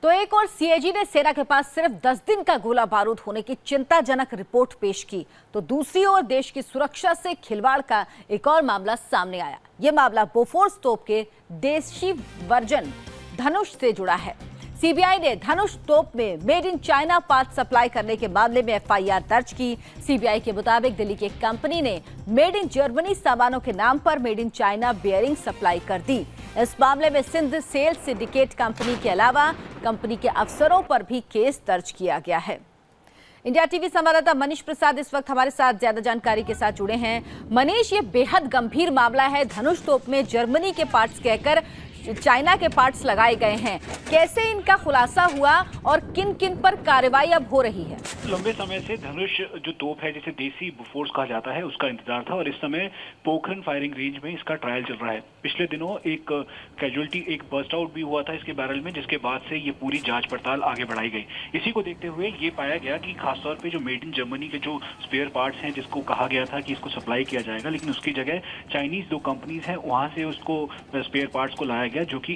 तो एक और सीएजी ने सेना के पास सिर्फ 10 दिन का गोला बारूद होने की चिंताजनक रिपोर्ट पेश की, तो दूसरी ओर देश की सुरक्षा से खिलवाड़ का एक और मामला सामने आया। यह मामला बोफोर्स तोप के देशी वर्जन धनुष से जुड़ा है। सीबीआई ने धनुष तोप में made in China part supply करने के मामले में एफआईआर दर्ज की। सीबीआई के मुताबिक दिल्ली की एक कंपनी ने मेड इन जर्मनी सामानों के नाम पर made in China bearing supply कर दी। इस मामले में सिंध सेल्स सिंडिकेट कंपनी के अलावा कंपनी के अफसरों पर भी केस दर्ज किया गया है। इंडिया टीवी संवाददाता मनीष प्रसाद इस वक्त हमारे साथ ज्यादा जानकारी के साथ जुड़े हैं। मनीष, ये बेहद गंभीर मामला है। धनुष तोप में जर्मनी के पार्ट्स कहकर चाइना के पार्ट्स लगाए गए हैं। कैसे इनका खुलासा हुआ और किन किन पर कार्रवाई अब हो रही है? लंबे समय से धनुष जो तोप है, जिसे देसी बोफोर्स कहा जाता है, उसका इंतजार था और इस समय पोखरन फायरिंग रेंज में इसका ट्रायल चल रहा है। पिछले दिनों एक कैजुअलिटी, एक बर्स्ट आउट भी हुआ था इसके बैरल में, जिसके बाद से ये पूरी जांच पड़ताल आगे बढ़ाई गई। इसी को देखते हुए ये पाया गया कि खासतौर पे जो मेड इन जर्मनी के जो स्पेयर पार्ट्स हैं, जिसको कहा गया था कि इसको सप्लाई किया जाएगा, लेकिन उसकी जगह चाइनीज दो कंपनीज हैं, वहां से उसको स्पेयर पार्ट्स को लाया गया, जो कि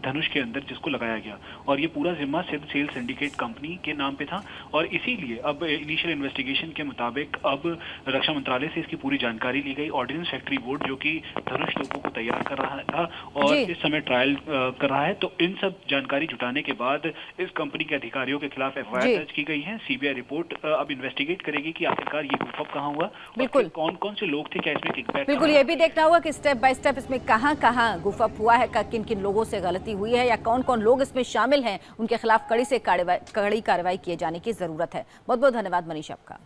धनुष के अंदर जिसको लगाया गया। और ये पूरा जिम्मा सिंध सेल सिंडिकेट कंपनी के नाम पे था। और इसीलिए अब इनिशियल इन्वेस्टिगेशन के मुताबिक अब रक्षा मंत्रालय से इसकी पूरी जानकारी ली गई। ऑर्डिनेंस फैक्ट्री बोर्ड, जो कि धनुष तोपों को तैयार कर रहा था और इस समय ट्रायल कर रहा है, तो इन सब जानकारी जुटाने के बाद इस कंपनी के अधिकारियों के खिलाफ एफआईआर दर्ज की गई है। सीबीआई रिपोर्ट अब इन्वेस्टिगेट करेगी कि आखिरकार ये गुफअप कहाँ हुआ, बिल्कुल कौन कौन से लोग थे, क्या इसमें किकबैक। बिल्कुल, ये भी देखना होगा कि स्टेप बाय स्टेप इसमें कहाँ गुफअप हुआ है, किन किन लोगों से गलती हुई है या कौन कौन लोग इसमें शामिल हैं, उनके खिलाफ कड़ी से कड़ी कार्रवाई किए जाने की जरूरत है। बहुत बहुत धन्यवाद मनीष आपका।